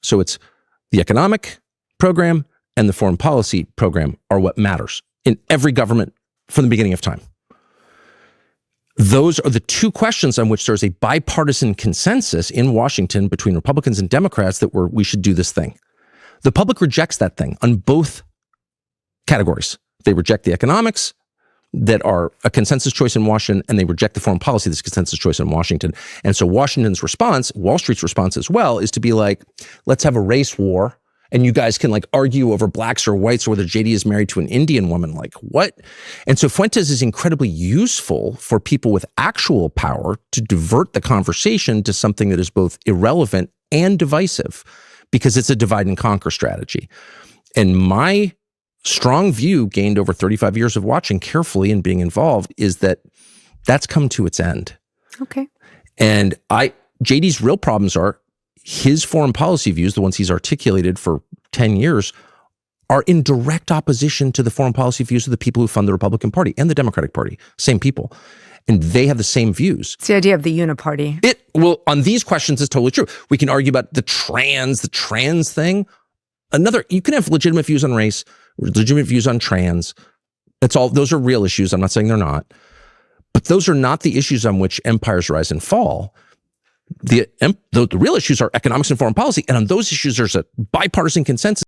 So it's the economic program and the foreign policy program are what matters in every government from the beginning of time. Those are the two questions on which there's a bipartisan consensus in Washington between Republicans and Democrats that we should do this thing. The public rejects that thing on both categories. They reject the economics that are a consensus choice in Washington, and they reject the foreign policy that's a consensus choice in Washington. And so Washington's response, Wall Street's response as well, is to be like, let's have a race war, and you guys can like argue over blacks or whites or whether JD is married to an Indian woman. Like, what? And so Fuentes is incredibly useful for people with actual power to divert the conversation to something that is both irrelevant and divisive, because it's a divide and conquer strategy. And my strong view, gained over 35 years of watching carefully and being involved, is that that's come to its end. Okay. And JD's real problems are his foreign policy views, the ones he's articulated for 10 years, are in direct opposition to the foreign policy views of the people who fund the Republican Party and the Democratic Party. Same people. And they have the same views. It's the idea of the Uniparty. Well, on these questions, it's totally true. We can argue about the trans thing. You can have legitimate views on race, legitimate views on trans. Those are real issues. I'm not saying they're not. But those are not the issues on which empires rise and fall. The real issues are economics and foreign policy. And on those issues, there's a bipartisan consensus.